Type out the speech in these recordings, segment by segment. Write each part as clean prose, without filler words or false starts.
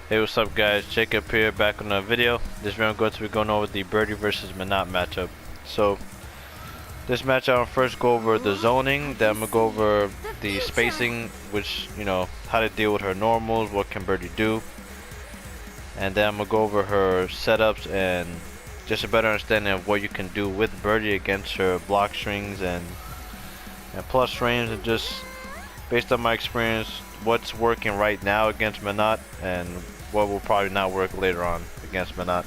Hey, what's up guys, Jacob here, back on the video. This video I'm going to be going over the Birdie versus Menat matchup. So, this match I'm first go over the zoning, then I'm going to go over the spacing, which, how to deal with her normals, what can Birdie do. And then I'm going to go over her setups and just a better understanding of what you can do with Birdie against her block strings and plus frames, and just based on my experience, what's working right now against Menat and what will probably not work later on against Menat.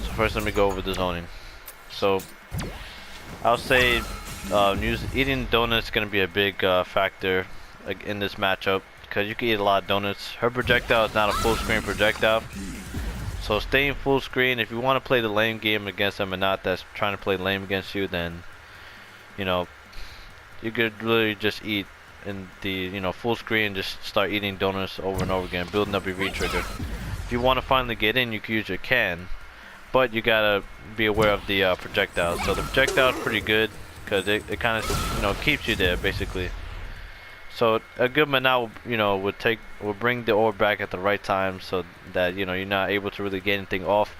So first let me go over the zoning. So I'll say eating donuts is going to be a big factor in this matchup, because you can eat a lot of donuts. Her projectile is not a full screen projectile, so staying full screen. If you want to play the lame game against a Menat that's trying to play lame against you, then you could really just eat in the full screen, just start eating donuts over and over again, building up your V trigger. If you want to finally get in, you can use your can, but you gotta be aware of the projectile. So the projectile is pretty good because it kind of keeps you there basically. So a good Menat will bring the orb back at the right time, so that you're not able to really get anything off,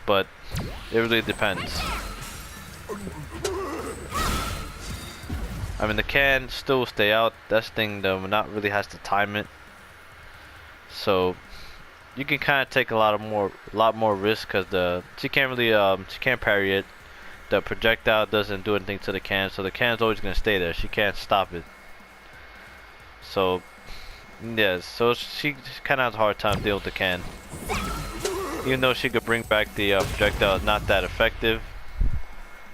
but it really depends. I mean, the can still stay out. That's the thing though, Menat really has to time it. So you can kind of take a lot more risk, because she can't really she can't parry it. The projectile doesn't do anything to the can, so the can's always gonna stay there. She can't stop it. So yeah, so she kind of has a hard time dealing with the can. Even though she could bring back the projectile, it's not that effective.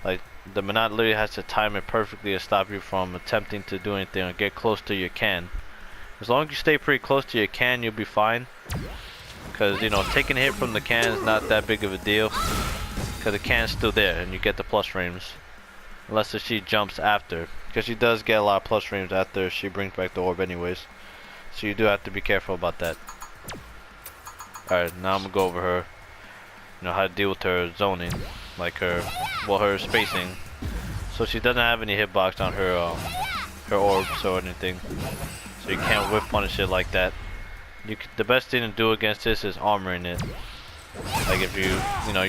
Like, the Menat literally has to time it perfectly to stop you from attempting to do anything or get close to your can. As long as you stay pretty close to your can, you'll be fine. Because, taking a hit from the can is not that big of a deal, because the can's still there and you get the plus frames. Unless she jumps after, because she does get a lot of plus frames after she brings back the orb anyways. So you do have to be careful about that. Alright, now I'm going to go over her, how to deal with her zoning. Like her spacing, so she doesn't have any hitbox on her orbs or anything, so you can't whip punish it like that. The best thing to do against this is armoring it. Like, if you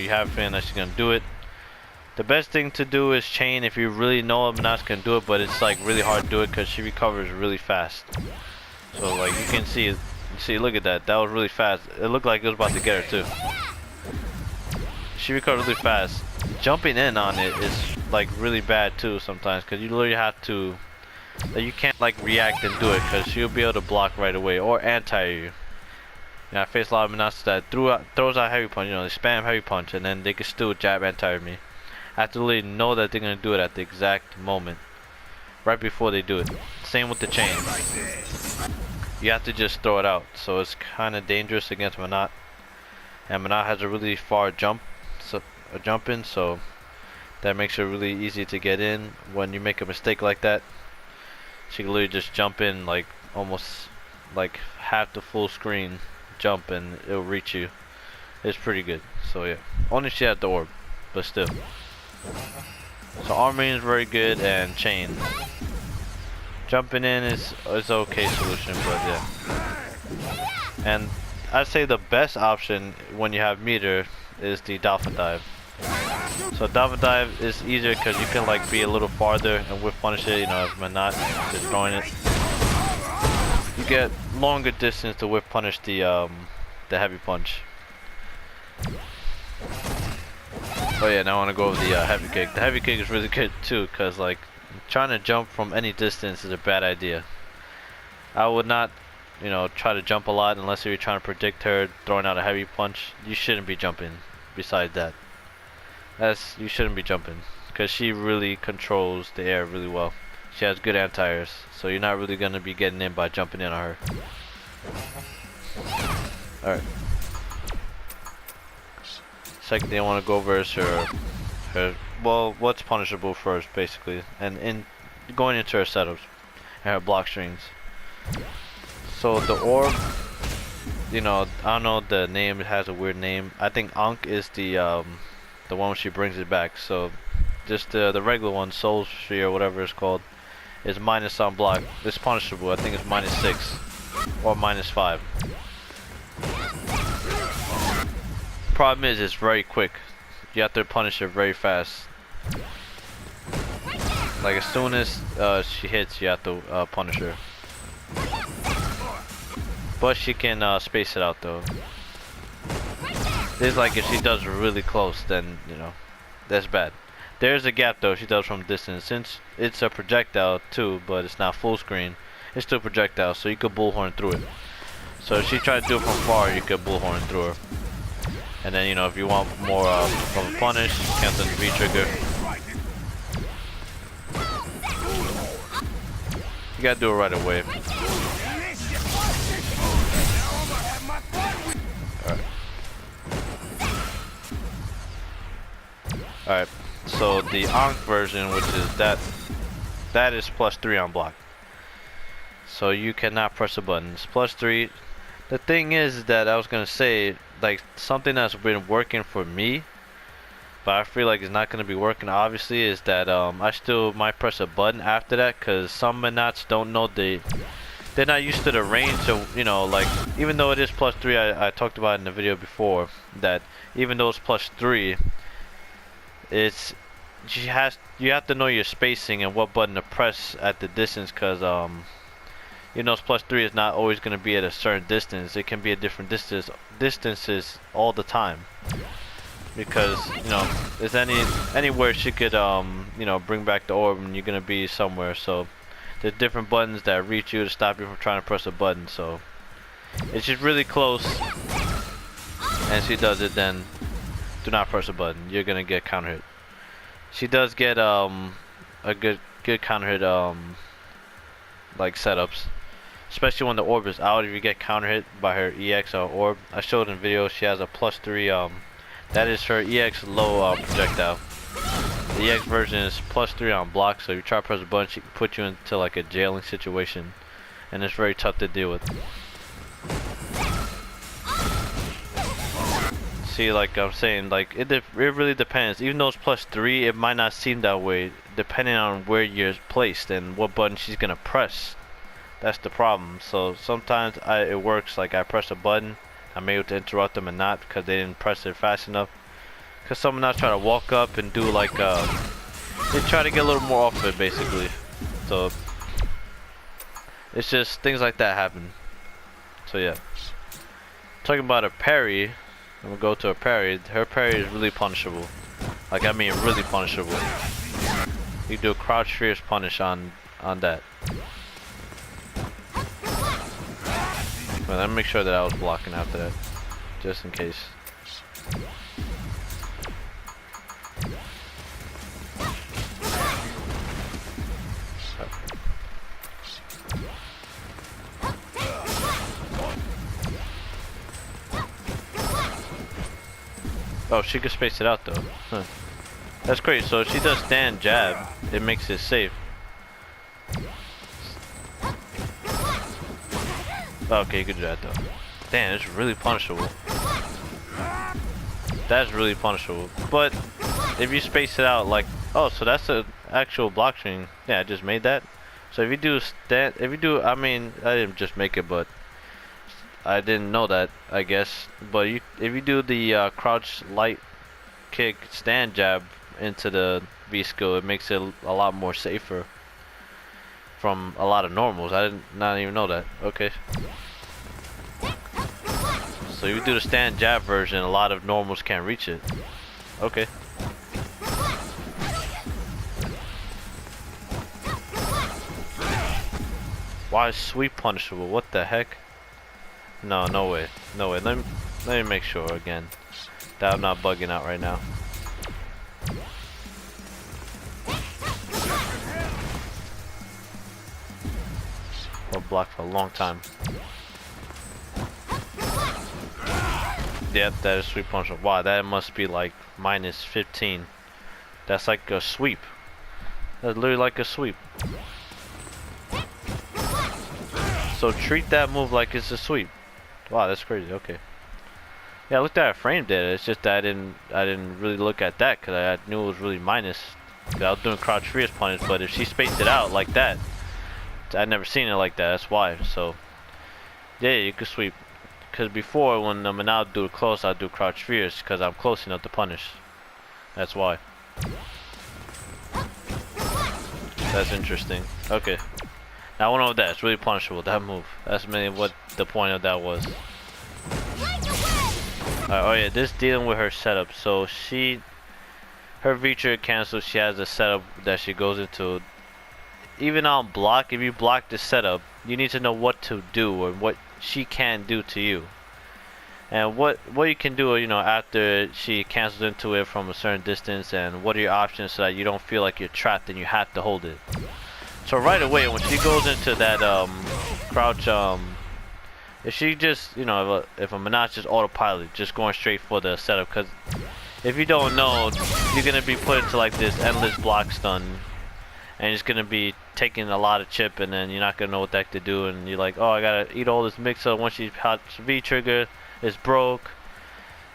have a feeling that she's gonna do it, the best thing to do is chain if you really know Menat's gonna do it, but it's like really hard to do it because she recovers really fast. So like you can see, look at that, was really fast. It looked like it was about to get her too. She recovers really fast. Jumping in on it is like really bad too sometimes, because you literally have to, you can't like react and do it, because she'll be able to block right away or anti you. I face a lot of Menats that throws out heavy punch, they spam heavy punch and then they can still jab anti me. I have to really know that they're gonna do it at the exact moment, right before they do it. Same with the chain. You have to just throw it out, so it's kind of dangerous against Menat. And Menat has a really far jump in, so that makes it really easy to get in. When you make a mistake like that, she can literally just jump in, like almost like half the full screen jump, and it'll reach you. It's pretty good. So yeah, only she had the orb, but still. So armoring is very good, and chain. Jumping in is okay solution, but yeah. And I'd say the best option when you have meter is the dolphin dive. So dolphin dive is easier because you can like be a little farther and whip punish it, if Menat just throwing it. You get longer distance to whip punish the heavy punch. Oh yeah, now I want to go over the heavy kick. The heavy kick is really good too, because like trying to jump from any distance is a bad idea. I would not try to jump a lot unless you're trying to predict her throwing out a heavy punch. You shouldn't be jumping. Besides that, you shouldn't be jumping, because she really controls the air really well. She has good anti-airs, so you're not really gonna be getting in by jumping in on her. Alright. Second thing I want to go over is her what's punishable first basically, and in going into her setups and her block strings. So the orb, I don't know the name, it has a weird name. I think Ankh is the one she brings it back. So just the regular one, Soul Sphere or whatever it's called, is minus on block. It's punishable. I think it's -6. or -5. Problem is, it's very quick. You have to punish her very fast. Like as soon as she hits, you have to punish her. But she can space it out though. It's like if she does really close, then you know that's bad. There's a gap though. She does from distance. Since it's a projectile too, but it's not full screen. It's still projectile, so you could bullhorn through it. So if she tried to do it from far, you could bullhorn through her. And then you know if you want more of a punish, cancel the V trigger. You gotta do it right away. Alright, so the Ankh version, which is that is +3 on block. So you cannot press the buttons. +3. The thing is that I was gonna say, like something that's been working for me, but I feel like it's not gonna be working obviously, is that I still might press a button after that, cause some Menats don't know they're not used to the range of, you know, like even though it is +3, I talked about in the video before that even though it's +3, it's you have to know your spacing and what button to press at the distance, cause you know, +3 is not always going to be at a certain distance. It can be at different distances all the time, because you know there's anywhere she could you know bring back the orb and you're going to be somewhere. So there's different buttons that reach you to stop you from trying to press a button. So it's just really close and she does it, then do not press a button. You're going to get counter hit. She does get a good counter hit like setups, especially when the orb is out. If you get counter hit by her EX orb, I showed in video, she has a +3 that is her EX low projectile. The EX version is +3 on block, so if you try to press a button, she can put you into like a jailing situation, and it's very tough to deal with. See, like I'm saying, like it really depends. Even though it's +3, it might not seem that way depending on where you're placed and what button she's gonna press. That's the problem. So sometimes it works, like I press a button, I'm able to interrupt them and not because they didn't press it fast enough. Because someone else try to walk up and do like they try to get a little more off of it basically. So it's just things like that happen. So yeah, talking about a parry, I'm gonna go to a parry. Her parry is really punishable. Like I mean really punishable. You do a crouch fierce punish on that. Well, let me make sure that I was blocking after that, just in case. Oh, she can space it out though. Huh. That's great. So if she does stand jab, it makes it safe. Okay, good job though. Damn, it's really punishable. That's really punishable. But if you space it out, like, oh, so that's an actual block string. Yeah, I just made that. So if you do I mean, I didn't just make it, but I didn't know that, I guess. But if you do the crouch light kick stand jab into the V skill, it makes it a lot more safer from a lot of normals. I did not even know that. Okay. So if you do the stand jab version, a lot of normals can't reach it. Okay. Why is sweep punishable? What the heck? No, no way. No way. Let me make sure again that I'm not bugging out right now. I'll block for a long time. Yep, that is sweep punishable. Wow, that must be like -15. That's like a sweep. That's literally like a sweep. So treat that move like it's a sweep. Wow, that's crazy. Okay. Yeah, I looked at her frame data. It's just that I didn't really look at that because I knew it was really minus. I was doing crouch fierce punish, but if she spaced it out like that, I'd never seen it like that. That's why. So Yeah, you could sweep. Because before, when the Menat do close, I do crouch fierce because I'm close enough to punish. That's why. That's interesting. Okay. Now I went over that. It's really punishable, that move. That's mainly what the point of that was. Oh yeah, this dealing with her setup. So her V-trigger cancels, she has a setup that she goes into. Even on block, if you block the setup, you need to know what to do or what she can do to you. And what you can do, you know, after she cancels into it from a certain distance, and what are your options so that you don't feel like you're trapped and you have to hold it. So right away, when she goes into that crouch, if she just, you know, if a Menat just autopilot, just going straight for the setup, because if you don't know, you're gonna be put into like this endless block stun, and it's gonna be taking a lot of chip, and then you're not gonna know what the heck to do, and you're like, oh, I gotta eat all this mix up. Once she hot V trigger, it's broke.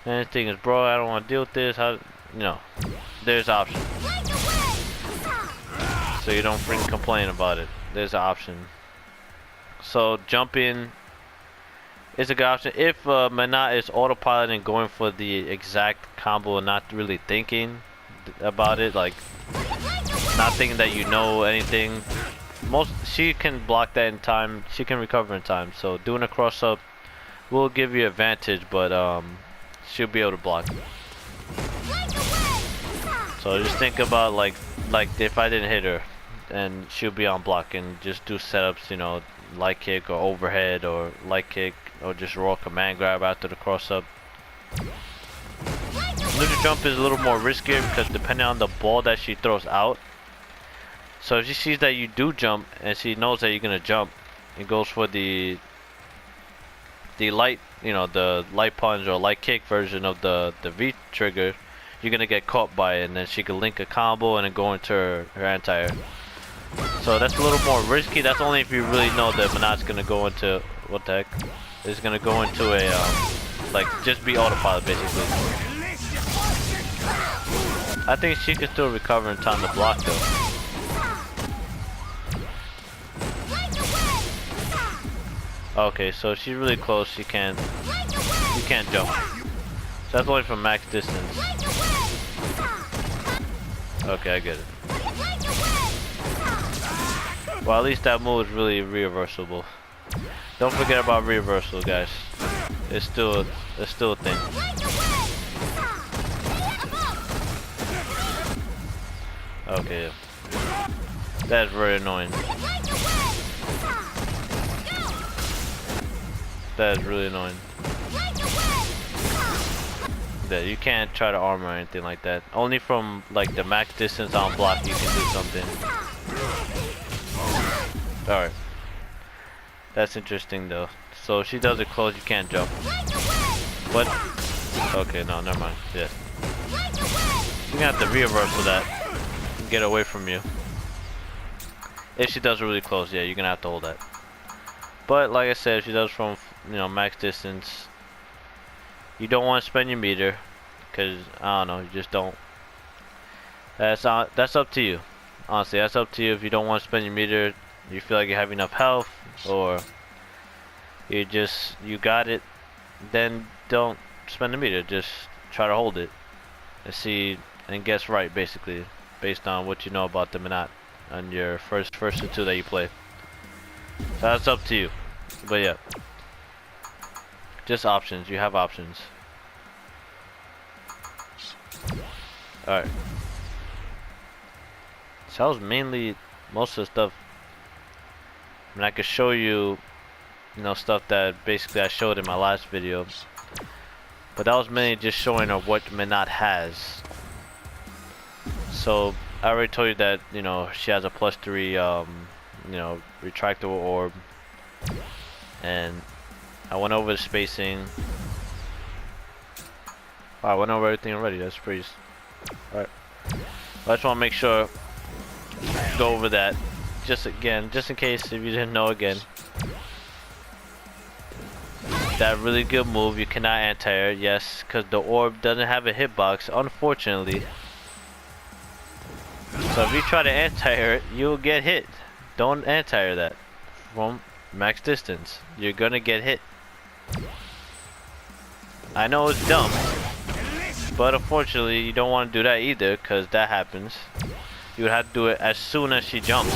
Anything is broke. I don't want to deal with this. How, you know, there's options. So you don't freaking complain about it. There's an option. So jumping is a good option if Menat is autopiloting, going for the exact combo and not really thinking about it, like not thinking that you know anything. She can block that in time. She can recover in time. So doing a cross up will give you advantage, but she'll be able to block. So just think about like if I didn't hit her, and she'll be on block, and just do setups, you know, light kick or overhead or light kick or just raw command grab after the cross up. Neutral jump is a little more riskier because depending on the ball that she throws out. So if she sees that you do jump and she knows that you're gonna jump, it goes for the light, you know, the light punch or light kick version of the V trigger, you're gonna get caught by it, and then she can link a combo and then go into her anti-air. So that's a little more risky. That's only if you really know that Menat's gonna go into, what the heck? It's gonna go into a like just be autopilot basically. I think she can still recover in time to block though. Okay, so she's really close. You can't jump. So that's only from max distance. Okay, I get it. Well, at least that move is really reversible. Don't forget about reversal, guys. It's still a thing. Okay, that's very annoying. That is really annoying. That you can't try to armor or anything like that. Only from like the max distance on block you can do something. Alright. That's interesting though. So she does it close, you can't jump. But okay, no, never mind. Yes. You're gonna have to reversal that and get away from you. If she does it really close, yeah, you're gonna have to hold that. But like I said, if she does from, you know, max distance, you don't want to spend your meter, because I don't know, you just don't. That's up to you. Honestly, that's up to you. If you don't want to spend your meter, you feel like you have enough health, or you got it, then don't spend the meter. Just try to hold it and see and guess right, basically, based on what you know about the Menat on your first or two that you play. So that's up to you. But yeah, just options. You have options. Alright. So that was mainly most of the stuff. I mean, I could show you, you know, stuff that basically I showed in my last video. But that was mainly just showing her what Menat has. So I already told you that, you know, she has a +3, you know, retractable orb. And I went over the spacing. Wow, I went over everything already. That's pretty. Alright. I just want to make sure, go over that. Just again, just in case if you didn't know again. That really good move, you cannot anti-air, yes, because the orb doesn't have a hitbox, unfortunately. So if you try to anti-air it, you'll get hit. Don't anti-air that. max distance. You're gonna get hit. I know it's dumb, but unfortunately you don't want to do that either, because that happens. You would have to do it as soon as she jumps.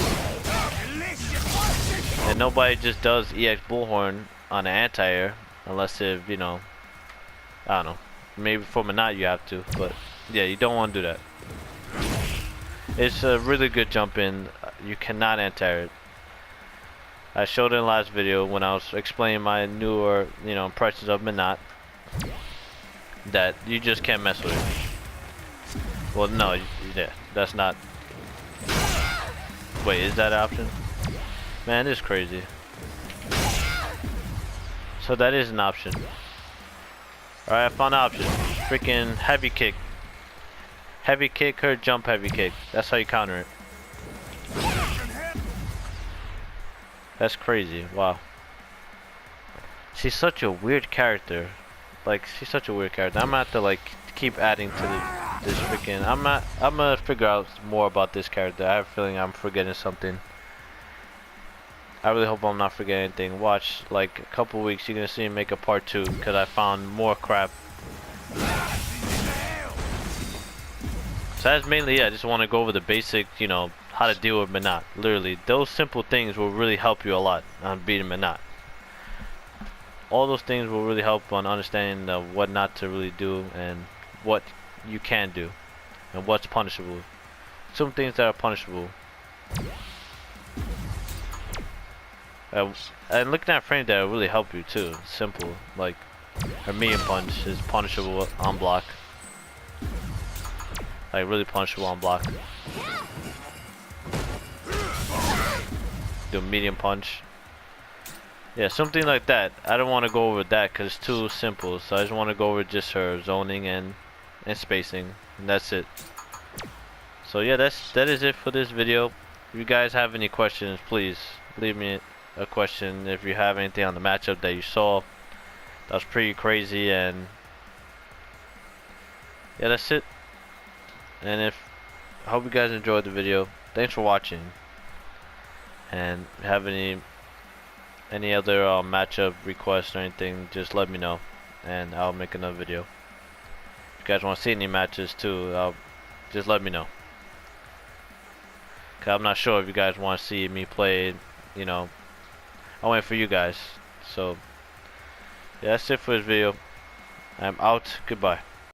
And nobody just does EX Bullhorn on an anti-air unless if, you know, I don't know. Maybe for Menat you have to, but yeah, you don't want to do that. It's a really good jump in. You cannot anti-air it. I showed it in the last video when I was explaining my newer, you know, impressions of Menat, that you just can't mess with it. Well, no, yeah, that's not. Wait, is that an option? Man, this is crazy. So that is an option. Alright, I found an option. Freaking heavy kick. Heavy kick her, jump heavy kick. That's how you counter it. That's crazy. Wow. She's such a weird character. Like, she's such a weird character. I'm gonna have to like keep adding to this freaking. I'm gonna figure out more about this character. I have a feeling I'm forgetting something. I really hope I'm not forgetting anything. Watch, like a couple weeks, you're gonna see me make a part 2 because I found more crap. So that's mainly it. I just want to go over the basic, you know, how to deal with Menat. Literally, those simple things will really help you a lot on beating Menat. All those things will really help on understanding what not to really do and what you can do and what's punishable. Some things that are punishable. And looking at frame data will really help you too. Simple, like her medium punch is punishable on block. Like really punishable on block. Do a medium punch. Yeah, something like that. I don't want to go over that because it's too simple. So I just want to go over just her zoning and spacing, and that's it. So yeah, that is it for this video. If you guys have any questions, please leave me a question. If you have anything on the matchup that you saw that was pretty crazy, and yeah, that's it. And I hope you guys enjoyed the video. Thanks for watching. And if you have any other matchup requests or anything, just let me know and I'll make another video. If you guys want to see any matches too, just let me know. Cause I'm not sure if you guys want to see me play, you know. I'll wait for you guys. So yeah, that's it for this video. I'm out. Goodbye.